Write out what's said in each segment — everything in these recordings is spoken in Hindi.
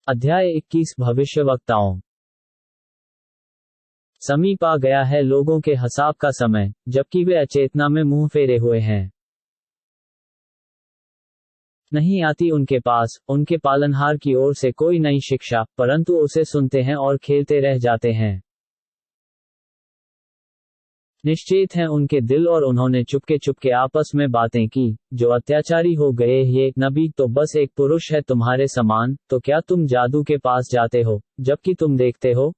अध्याय 21 भविष्यवक्ताओं। समीप आ गया है लोगों के हिसाब का समय, जबकि वे अचेतना में मुंह फेरे हुए हैं। नहीं आती उनके पास, उनके पालनहार की ओर से कोई नई शिक्षा, परंतु उसे सुनते हैं और खेलते रह जाते हैं। निश्चित हैं उनके दिल और उन्होंने चुपके चुपके आपस में बातें की, जो अत्याचारी हो गए ये नबी तो बस एक पुरुष है तुम्हारे समान, तो क्या तुम जादू के पास जाते हो, जबकि तुम देखते हो?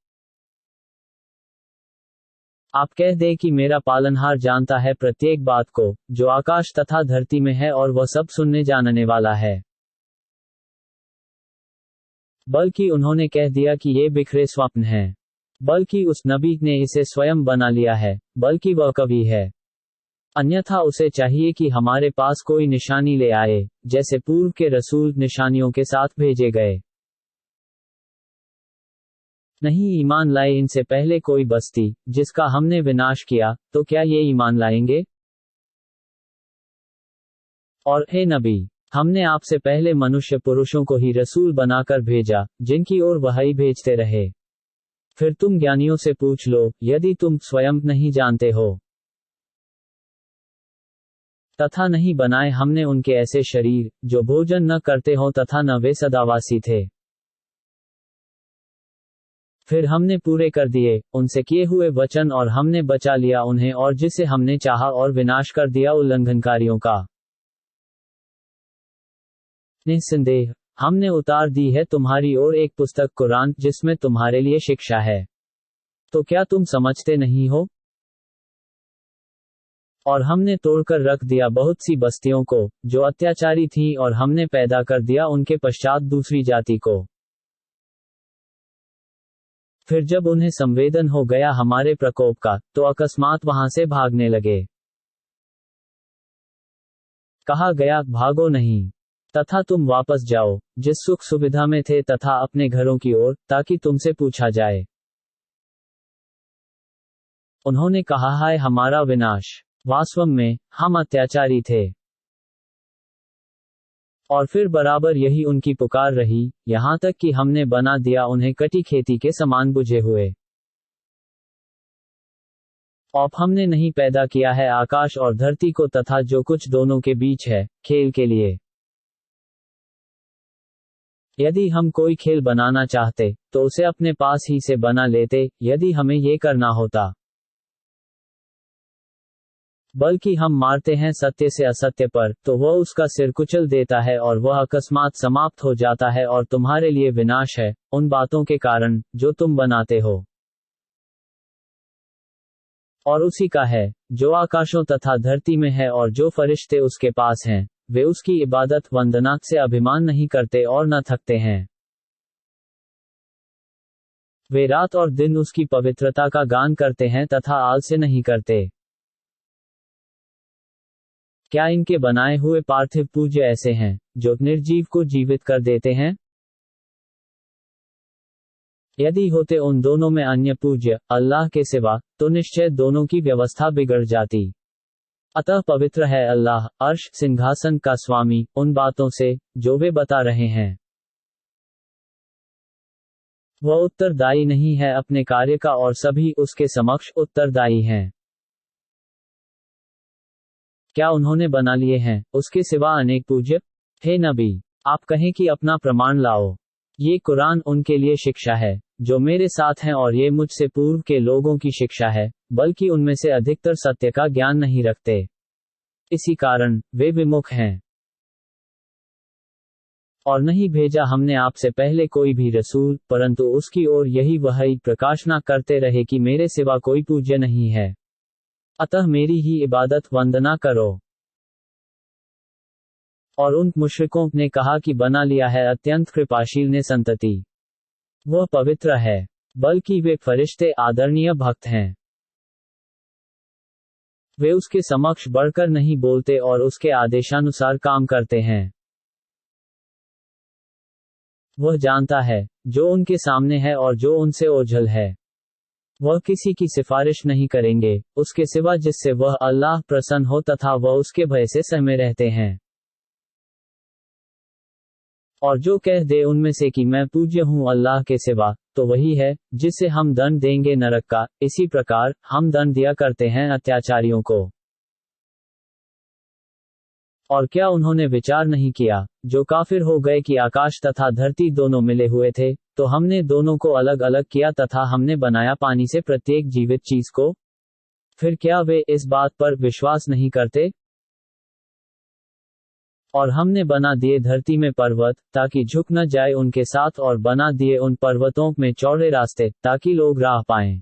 आप कह दें कि मेरा पालनहार जानता है प्रत्येक बात को, जो आकाश तथा धरती में है और वह सब सुनने जानने वाला है। बल्कि उन्होंने कह दिया कि ये बिखरे स्वप्न हैं। बल्कि उस नबी ने इसे स्वयं बना लिया है, बल्कि वह कवि है। अन्यथा उसे चाहिए कि हमारे पास कोई निशानी ले आए, जैसे पूर्व के रसूल निशानियों के साथ भेजे गए। नहीं ईमान लाए इनसे पहले कोई बस्ती, जिसका हमने विनाश किया, तो क्या ये ईमान लाएंगे? और हे नबी, हमने आपसे पहले मनुष्य पुरुषों को ही रसूल बनाकर भेजा, जिनकी ओर वही भेजते रहे। फिर तुम ज्ञानियों से पूछ लो, यदि तुम स्वयं नहीं जानते हो। तथा नहीं बनाए हमने उनके ऐसे शरीर, जो भोजन न करते हो तथा न वे सदावासी थे। फिर हमने पूरे कर दिए उनसे किए हुए वचन और हमने बचा लिया उन्हें और जिसे हमने चाहा और विनाश कर दिया उल्लंघनकारियों का। निस्संदेह हमने उतार दी है तुम्हारी ओर एक पुस्तक कुरान, जिसमें तुम्हारे लिए शिक्षा है। तो क्या तुम समझते नहीं हो? और हमने तोड़कर रख दिया बहुत सी बस्तियों को, जो अत्याचारी थीं, और हमने पैदा कर दिया उनके पश्चात दूसरी जाति को। फिर जब उन्हें संवेदन हो गया हमारे प्रकोप का, तो अकस्मात वहां से भागने लगे। कहा गया, भागो नहीं, तथा तुम वापस जाओ, जिस सुख सुविधा में थे तथा अपने घरों की ओर, ताकि तुमसे पूछा जाए। उन्होंने कहा, हाय हमारा विनाश, वास्तव में हम अत्याचारी थे। और फिर बराबर यही उनकी पुकार रही, यहां तक कि हमने बना दिया उन्हें कटी खेती के समान बुझे हुए। और हमने नहीं पैदा किया है आकाश और धरती को तथा जो कुछ दोनों के बीच है, खेल के लिए। यदि हम कोई खेल बनाना चाहते, तो उसे अपने पास ही से बना लेते, यदि हमें ये करना होता। बल्कि हम मारते हैं सत्य से असत्य पर, तो वह उसका सिर कुचल देता है और वह अकस्मात समाप्त हो जाता है और तुम्हारे लिए विनाश है, उन बातों के कारण, जो तुम बनाते हो। और उसी का है, जो आकाशों तथा धरती में है और जो फरिश्ते उसके पास हैं, वे उसकी इबादत वंदना से अभिमान नहीं करते और न थकते हैं। वे रात और दिन उसकी पवित्रता का गान करते हैं तथा आलस्य नहीं करते। क्या इनके बनाए हुए पार्थिव पूज्य ऐसे हैं, जो निर्जीव को जीवित कर देते हैं? यदि होते उन दोनों में अन्य पूज्य, अल्लाह के सिवा, तो निश्चय दोनों की व्यवस्था बिगड़ जाती। अतः पवित्र है अल्लाह, अर्श सिंहासन का स्वामी, उन बातों से, जो वे बता रहे हैं। वह उत्तरदायी नहीं है अपने कार्य का और सभी उसके समक्ष उत्तरदायी हैं। क्या उन्होंने बना लिए हैं, उसके सिवा अनेक पूज्य? हे नबी, आप कहें कि अपना प्रमाण लाओ। ये कुरान उनके लिए शिक्षा है, जो मेरे साथ हैं और ये मुझसे पूर्व के लोगों की शिक्षा है, बल्कि उनमें से अधिकतर सत्य का ज्ञान नहीं रखते। इसी कारण, वे विमुख हैं। और नहीं भेजा हमने आपसे पहले कोई भी रसूल, परंतु उसकी ओर यही वही प्रकाशना करते रहे कि मेरे सिवा कोई पूज्य नहीं है। अतः मेरी ही इबादत वंदना करो। और उन मुश्रिकों ने कहा कि बना लिया है अत्यंत कृपाशील ने संतति। वह पवित्र है, बल्कि वे फरिश्ते आदरणीय भक्त हैं। वे उसके समक्ष बढ़कर नहीं बोलते और उसके आदेशानुसार काम करते हैं। वह जानता है, जो उनके सामने है और जो उनसे ओझल है। वह किसी की सिफारिश नहीं करेंगे, उसके सिवा जिससे वह अल्लाह प्रसन्न हो तथा वह उसके भय से सहमे रहते हैं। और जो कह दे उनमें से कि मैं पूज्य हूँ अल्लाह के सिवा, तो वही है जिसे हम दंड देंगे नरक का। इसी प्रकार हम दंड दिया करते हैं अत्याचारियों को। और क्या उन्होंने विचार नहीं किया, जो काफिर हो गए, कि आकाश तथा धरती दोनों मिले हुए थे, तो हमने दोनों को अलग अलग किया तथा हमने बनाया पानी से प्रत्येक जीवित चीज को। फिर क्या वे इस बात पर विश्वास नहीं करते? और हमने बना दिए धरती में पर्वत, ताकि झुक न जाए उनके साथ, और बना दिए उन पर्वतों में चौड़े रास्ते, ताकि लोग राह पाएं।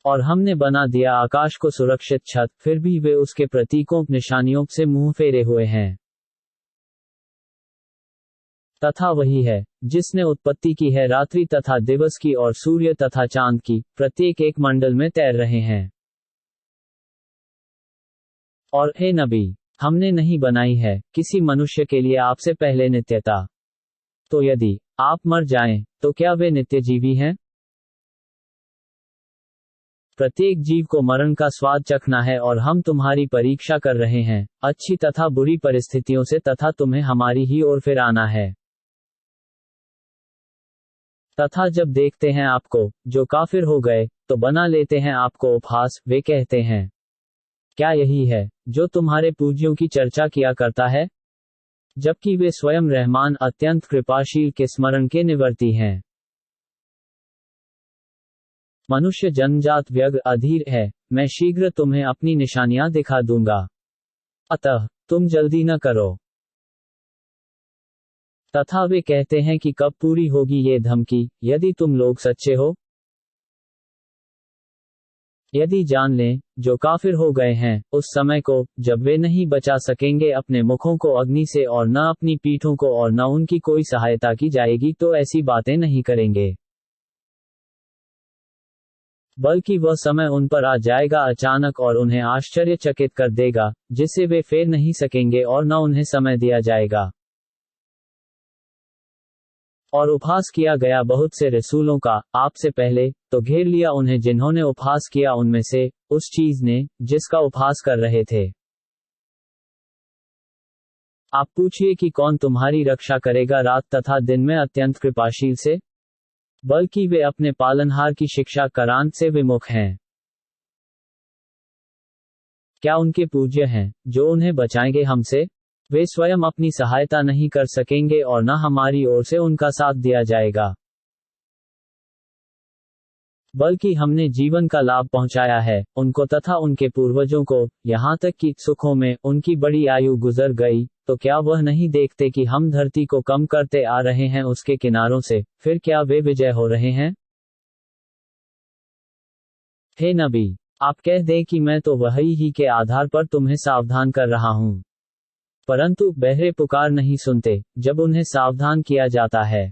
और हमने बना दिया आकाश को सुरक्षित छत, फिर भी वे उसके प्रतीकों निशानियों से मुंह फेरे हुए हैं। तथा वही है जिसने उत्पत्ति की है रात्रि तथा दिवस की, और सूर्य तथा चांद की, प्रत्येक एक मंडल में तैर रहे हैं। और हे नबी, हमने नहीं बनाई है किसी मनुष्य के लिए आपसे पहले नित्यता। तो यदि आप मर जाएं, तो क्या वे नित्य जीवी हैं? प्रत्येक जीव को मरण का स्वाद चखना है, और हम तुम्हारी परीक्षा कर रहे हैं अच्छी तथा बुरी परिस्थितियों से, तथा तुम्हें हमारी ही ओर फिर आना है। तथा जब देखते हैं आपको जो काफिर हो गए, तो बना लेते हैं आपको उपहास। वे कहते हैं, क्या यही है जो तुम्हारे पूज्यों की चर्चा किया करता है? जबकि वे स्वयं रहमान अत्यंत कृपाशील के स्मरण के निवर्ती हैं। मनुष्य जन्मजात व्यग्र अधीर है, मैं शीघ्र तुम्हें अपनी निशानियां दिखा दूंगा, अतः तुम जल्दी न करो। तथा वे कहते हैं कि कब पूरी होगी ये धमकी, यदि तुम लोग सच्चे हो। यदि जान लें जो काफिर हो गए हैं उस समय को, जब वे नहीं बचा सकेंगे अपने मुखों को अग्नि से, और न अपनी पीठों को, और न उनकी कोई सहायता की जाएगी, तो ऐसी बातें नहीं करेंगे। बल्कि वह समय उन पर आ जाएगा अचानक, और उन्हें आश्चर्यचकित कर देगा, जिसे वे फेर नहीं सकेंगे, और न उन्हें समय दिया जाएगा। और उपहास किया गया बहुत से रसूलों का आपसे पहले, तो घेर लिया उन्हें जिन्होंने उपहास किया उनमें से, उस चीज ने जिसका उपहास कर रहे थे। आप पूछिए कि कौन तुम्हारी रक्षा करेगा रात तथा दिन में अत्यंत कृपाशील से? बल्कि वे अपने पालनहार की शिक्षा करान से विमुख हैं। क्या उनके पूज्य हैं जो उन्हें बचाएंगे हमसे? वे स्वयं अपनी सहायता नहीं कर सकेंगे, और न हमारी ओर से उनका साथ दिया जाएगा। बल्कि हमने जीवन का लाभ पहुंचाया है उनको तथा उनके पूर्वजों को, यहाँ तक कि सुखों में उनकी बड़ी आयु गुजर गई, तो क्या वह नहीं देखते कि हम धरती को कम करते आ रहे हैं उसके किनारों से, फिर क्या वे विजय हो रहे हैं? हे नबी, आप कह दें कि मैं तो वही ही के आधार पर तुम्हें सावधान कर रहा हूं। परंतु बहरे पुकार नहीं सुनते जब उन्हें सावधान किया जाता है।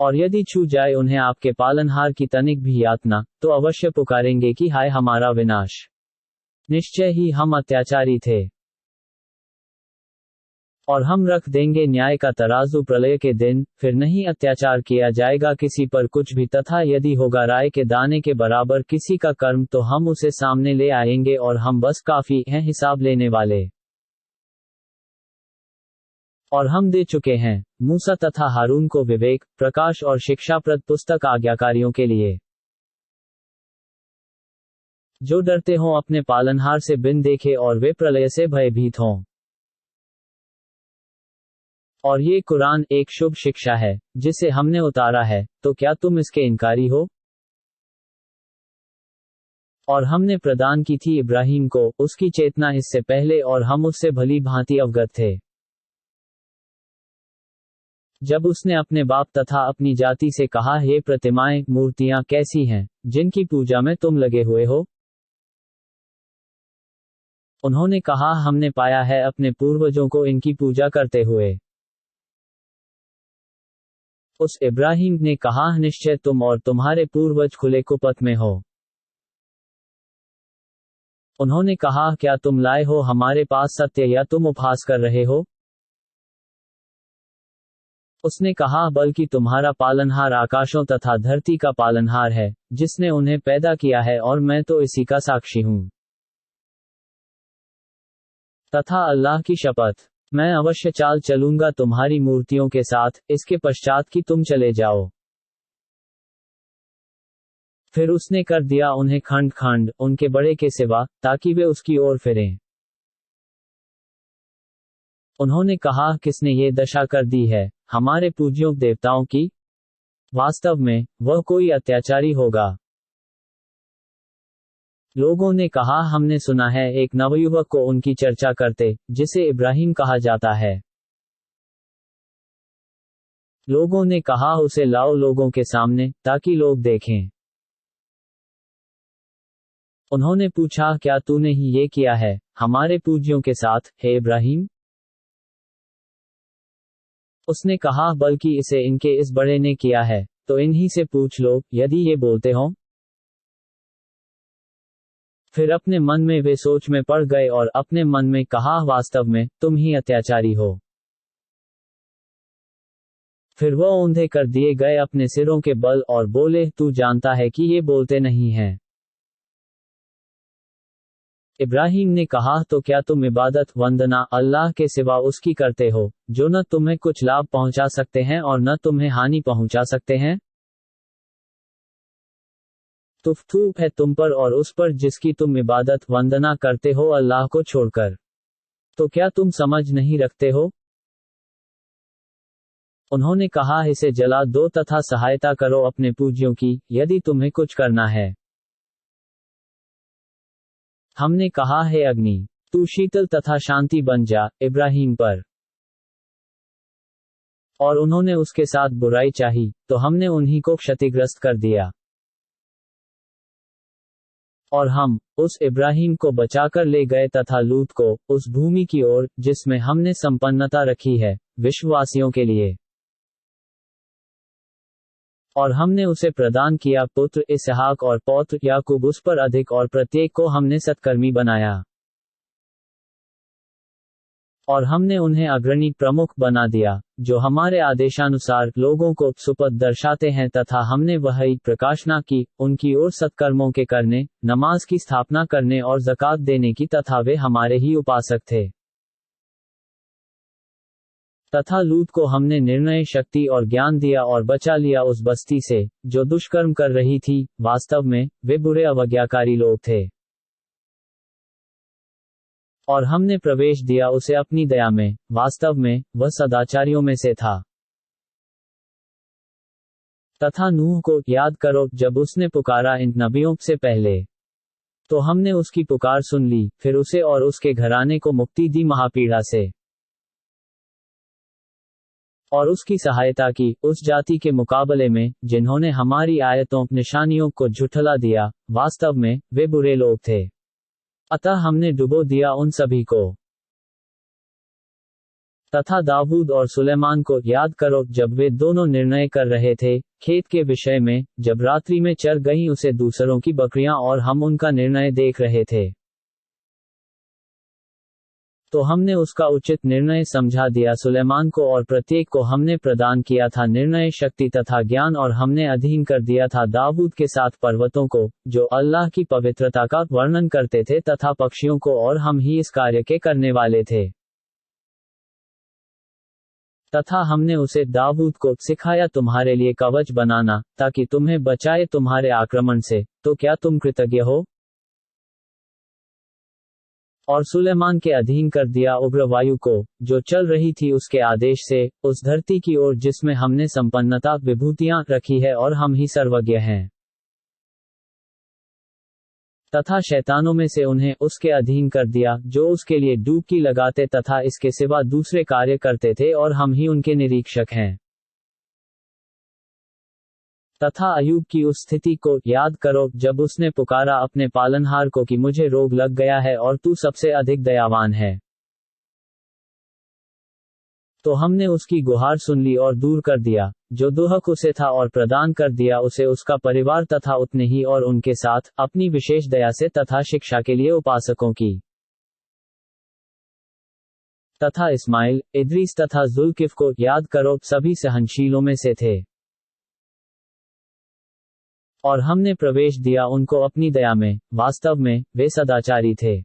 और यदि छू जाए उन्हें आपके पालनहार की तनिक भी यातना, तो अवश्य पुकारेंगे कि हाय हमारा विनाश, निश्चय ही हम अत्याचारी थे। और हम रख देंगे न्याय का तराजू प्रलय के दिन, फिर नहीं अत्याचार किया जाएगा किसी पर कुछ भी, तथा यदि होगा राय के दाने के बराबर किसी का कर्म, तो हम उसे सामने ले आएंगे, और हम बस काफी हैं हिसाब लेने वाले। और हम दे चुके हैं मूसा तथा हारून को विवेक, प्रकाश और शिक्षाप्रद पुस्तक आज्ञाकारियों के लिए, जो डरते हों अपने पालनहार से बिन देखे, और वे प्रलय से भयभीत हों। और ये कुरान एक शुभ शिक्षा है जिसे हमने उतारा है, तो क्या तुम इसके इनकारी हो? और हमने प्रदान की थी इब्राहिम को उसकी चेतना इससे पहले, और हम उससे भली भांति अवगत थे। जब उसने अपने बाप तथा अपनी जाति से कहा, ये प्रतिमाएं मूर्तियां कैसी हैं जिनकी पूजा में तुम लगे हुए हो? उन्होंने कहा, हमने पाया है अपने पूर्वजों को इनकी पूजा करते हुए। उस इब्राहिम ने कहा, निश्चय तुम और तुम्हारे पूर्वज खुले कुपथ में हो। उन्होंने कहा, क्या तुम लाए हो हमारे पास सत्य, या तुम उपहास कर रहे हो? उसने कहा, बल्कि तुम्हारा पालनहार आकाशों तथा धरती का पालनहार है, जिसने उन्हें पैदा किया है, और मैं तो इसी का साक्षी हूं। तथा अल्लाह की शपथ, मैं अवश्य चाल चलूंगा तुम्हारी मूर्तियों के साथ, इसके पश्चात कि तुम चले जाओ। फिर उसने कर दिया उन्हें खंड खंड उनके बड़े के सिवा, ताकि वे उसकी ओर फिरें। उन्होंने कहा, किसने ये दशा कर दी है हमारे पूज्यों देवताओं की? वास्तव में वह कोई अत्याचारी होगा। लोगों ने कहा, हमने सुना है एक नवयुवक को उनकी चर्चा करते, जिसे इब्राहिम कहा जाता है। लोगों ने कहा, उसे लाओ लोगों के सामने, ताकि लोग देखें। उन्होंने पूछा, क्या तूने ही ये किया है हमारे पूज्यों के साथ, हे इब्राहिम? उसने कहा, बल्कि इसे इनके इस बड़े ने किया है, तो इन्हीं से पूछ लो, यदि ये बोलते हो। फिर अपने मन में वे सोच में पड़ गए और अपने मन में कहा, वास्तव में तुम ही अत्याचारी हो। फिर वह औंधे कर दिए गए अपने सिरों के बल और बोले, तू जानता है कि ये बोलते नहीं हैं। इब्राहिम ने कहा, तो क्या तुम इबादत वंदना अल्लाह के सिवा उसकी करते हो, जो न तुम्हें कुछ लाभ पहुंचा सकते हैं और न तुम्हें हानि पहुंचा सकते हैं? तुफ है तुम पर और उस पर जिसकी तुम इबादत वंदना करते हो अल्लाह को छोड़कर। तो क्या तुम समझ नहीं रखते हो? उन्होंने कहा, इसे जला दो तथा सहायता करो अपने पूज्यों की, यदि तुम्हें कुछ करना है। हमने कहा, हे अग्नि, तू शीतल तथा शांति बन जा इब्राहिम पर। और उन्होंने उसके साथ बुराई चाही, तो हमने उन्हीं को क्षतिग्रस्त कर दिया। और हम उस इब्राहिम को बचाकर ले गए तथा लूत को उस भूमि की ओर जिसमें हमने संपन्नता रखी है विश्ववासियों के लिए। और हमने उसे प्रदान किया पुत्र इसहाक और पौत्र याकूब उस पर अधिक, और प्रत्येक को हमने सत्कर्मी बनाया। और हमने उन्हें अग्रणी प्रमुख बना दिया, जो हमारे आदेशानुसार लोगों को सुपथ दर्शाते हैं, तथा हमने वही प्रकाशना की उनकी ओर सत्कर्मों के करने, नमाज की स्थापना करने और ज़कात देने की, तथा वे हमारे ही उपासक थे। तथा लूत को हमने निर्णय शक्ति और ज्ञान दिया और बचा लिया उस बस्ती से, जो दुष्कर्म कर रही थी, वास्तव में वे बुरे अवज्ञाकारी लोग थे। और हमने प्रवेश दिया उसे अपनी दया में, वास्तव में वह सदाचारियों में से था। तथा नूह को याद करो जब उसने पुकारा इन नबियों से पहले, तो हमने उसकी पुकार सुन ली, फिर उसे और उसके घराने को मुक्ति दी महापीड़ा से। और उसकी सहायता की उस जाति के मुकाबले में, जिन्होंने हमारी आयतों निशानियों को झुठला दिया, वास्तव में वे बुरे लोग थे। अतः हमने डुबो दिया उन सभी को। तथा दाऊद और सुलेमान को याद करो जब वे दोनों निर्णय कर रहे थे खेत के विषय में, जब रात्रि में चर गईं उसे दूसरों की बकरियां और हम उनका निर्णय देख रहे थे। तो हमने उसका उचित निर्णय समझा दिया सुलेमान को, और प्रत्येक को हमने प्रदान किया था निर्णय शक्ति तथा ज्ञान, और हमने अधीन कर दिया था दाऊद के साथ पर्वतों को, जो अल्लाह की पवित्रता का वर्णन करते थे, तथा पक्षियों को, और हम ही इस कार्य के करने वाले थे। तथा हमने उसे दाऊद को सिखाया तुम्हारे लिए कवच बनाना, ताकि तुम्हें बचाए तुम्हारे आक्रमण से। तो क्या तुम कृतज्ञ हो? और सुलेमान के अधीन कर दिया उग्र वायु को, जो चल रही थी उसके आदेश से, उस धरती की ओर जिसमें हमने संपन्नता विभूतियां रखी है, और हम ही सर्वज्ञ हैं। तथा शैतानों में से उन्हें उसके अधीन कर दिया, जो उसके लिए डुबकी लगाते तथा इसके सिवा दूसरे कार्य करते थे, और हम ही उनके निरीक्षक हैं। तथा अय्यूब की उस स्थिति को याद करो जब उसने पुकारा अपने पालनहार को कि मुझे रोग लग गया है और तू सबसे अधिक दयावान है। तो हमने उसकी गुहार सुन ली और दूर कर दिया जो दुहक उसे था, और प्रदान कर दिया उसे उसका परिवार तथा उतने ही और उनके साथ अपनी विशेष दया से, तथा शिक्षा के लिए उपासकों की। तथा इस्माइल, इद्रीस तथा जुल्किफ को याद करो, सभी सहनशीलों में से थे। और हमने प्रवेश दिया उनको अपनी दया में, वास्तव में वे सदाचारी थे।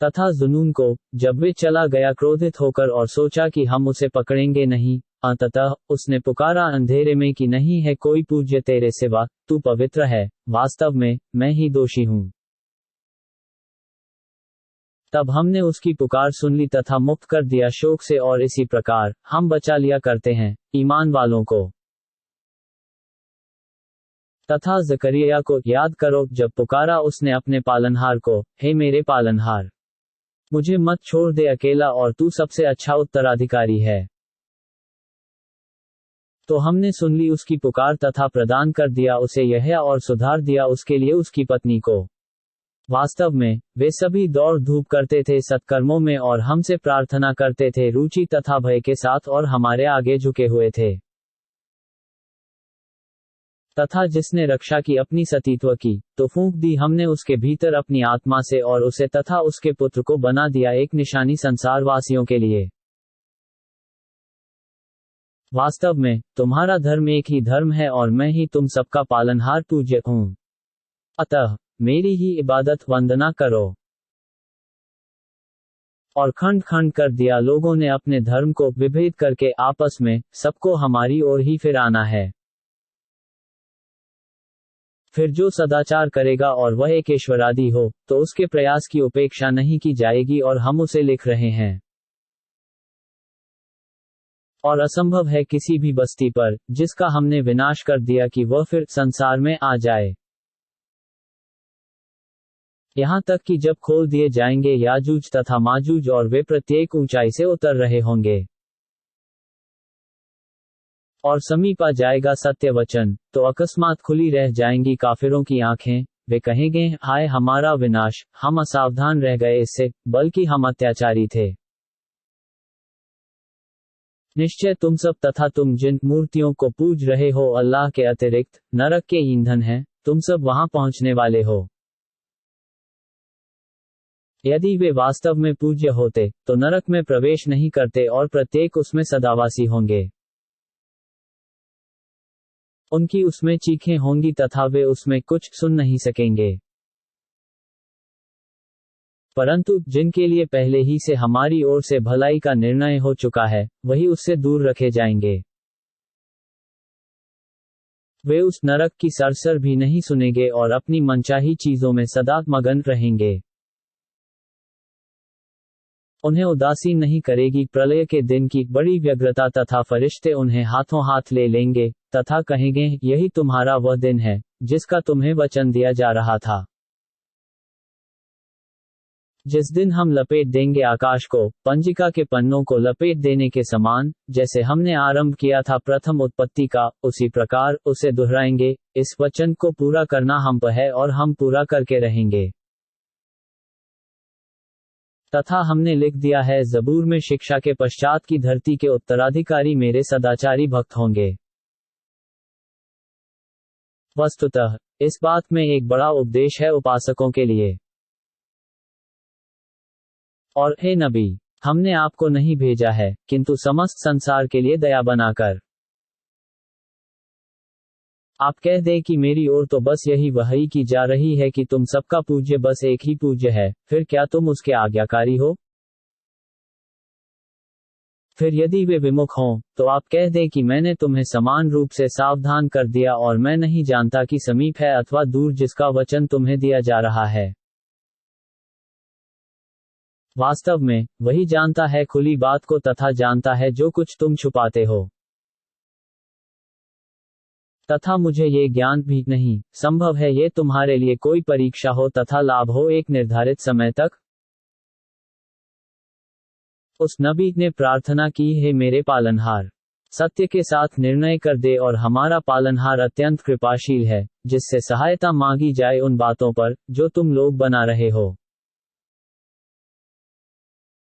तथा जुनून को, जब वे चला गया क्रोधित होकर और सोचा कि हम उसे पकड़ेंगे नहीं, अंततः उसने पुकारा अंधेरे में कि नहीं है कोई पूज्य तेरे सिवा, तू पवित्र है, वास्तव में मैं ही दोषी हूँ। तब हमने उसकी पुकार सुन ली तथा मुक्त कर दिया शोक से, और इसी प्रकार हम बचा लिया करते हैं ईमान वालों को। तथा जकरिया को याद करो, जब पुकारा उसने अपने पालनहार को, हे मेरे पालनहार, मुझे मत छोड़ दे अकेला, और तू सबसे अच्छा उत्तराधिकारी है। तो हमने सुन ली उसकी पुकार तथा प्रदान कर दिया उसे यह, और सुधार दिया उसके लिए उसकी पत्नी को। वास्तव में वे सभी दौड़ धूप करते थे सत्कर्मों में, और हमसे प्रार्थना करते थे रुचि तथा भय के साथ, और हमारे आगे झुके हुए थे। तथा जिसने रक्षा की अपनी सतीत्व की, तो फूंक दी हमने उसके भीतर अपनी आत्मा से, और उसे तथा उसके पुत्र को बना दिया एक निशानी संसारवासियों के लिए। वास्तव में तुम्हारा धर्म एक ही धर्म है, और मैं ही तुम सबका पालनहार पूज्य हूँ। अतः मेरी ही इबादत वंदना करो। और खंड खंड कर दिया लोगों ने अपने धर्म को विभेद करके आपस में, सबको हमारी ओर ही फिर आना है। फिर जो सदाचार करेगा और वह एक ईश्वरादि हो, तो उसके प्रयास की उपेक्षा नहीं की जाएगी, और हम उसे लिख रहे हैं। और असंभव है किसी भी बस्ती पर, जिसका हमने विनाश कर दिया, कि वह फिर संसार में आ जाए। यहाँ तक कि जब खोल दिए जाएंगे याजूज तथा माजूज, और वे प्रत्येक ऊंचाई से उतर रहे होंगे, और समीपा जाएगा सत्य वचन, तो अकस्मात खुली रह जाएंगी काफिरों की आंखें। वे कहेंगे, हाय हमारा विनाश, हम असावधान रह गए इससे, बल्कि हम अत्याचारी थे। निश्चय तुम सब तथा तुम जिन मूर्तियों को पूज रहे हो अल्लाह के अतिरिक्त, नरक के ईंधन हैं, तुम सब वहां पहुंचने वाले हो। यदि वे वास्तव में पूज्य होते, तो नरक में प्रवेश नहीं करते, और प्रत्येक उसमें सदावासी होंगे। उनकी उसमें चीखें होंगी तथा वे उसमें कुछ सुन नहीं सकेंगे। परंतु जिनके लिए पहले ही से हमारी ओर से भलाई का निर्णय हो चुका है, वही उससे दूर रखे जाएंगे। वे उस नरक की सरसर भी नहीं सुनेंगे, और अपनी मनचाही चीजों में सदा मगन रहेंगे। उन्हें उदासीन नहीं करेगी प्रलय के दिन की बड़ी व्यग्रता, तथा फरिश्ते उन्हें हाथों हाथ ले लेंगे, तथा कहेंगे, यही तुम्हारा वह दिन है, जिसका तुम्हें वचन दिया जा रहा था। जिस दिन हम लपेट देंगे आकाश को, पंजिका के पन्नों को लपेट देने के समान, जैसे हमने आरंभ किया था प्रथम उत्पत्ति का, उसी प्रकार उसे दोहराएंगे। इस वचन को पूरा करना हम पर है, और हम पूरा करके रहेंगे। तथा हमने लिख दिया है जबूर में, शिक्षा के पश्चात की धरती के उत्तराधिकारी मेरे सदाचारी भक्त होंगे। वस्तुतः इस बात में एक बड़ा उपदेश है उपासकों के लिए। और हे नबी, हमने आपको नहीं भेजा है, किंतु समस्त संसार के लिए दया बनाकर। आप कह दें कि मेरी ओर तो बस यही वही की जा रही है कि तुम सबका पूज्य बस एक ही पूज्य है, फिर क्या तुम उसके आज्ञाकारी हो? फिर यदि वे विमुख हों, तो आप कह दें कि मैंने तुम्हें समान रूप से सावधान कर दिया, और मैं नहीं जानता कि समीप है अथवा दूर जिसका वचन तुम्हें दिया जा रहा है। वास्तव में वही जानता है खुली बात को, तथा जानता है जो कुछ तुम छुपाते हो। तथा मुझे ये ज्ञान भी नहीं संभव है ये तुम्हारे लिए कोई परीक्षा हो तथा लाभ हो एक निर्धारित समय तक। उस नबी ने प्रार्थना की, हे मेरे पालनहार, सत्य के साथ निर्णय कर दे, और हमारा पालनहार अत्यंत कृपाशील है, जिससे सहायता मांगी जाए उन बातों पर जो तुम लोग बना रहे हो।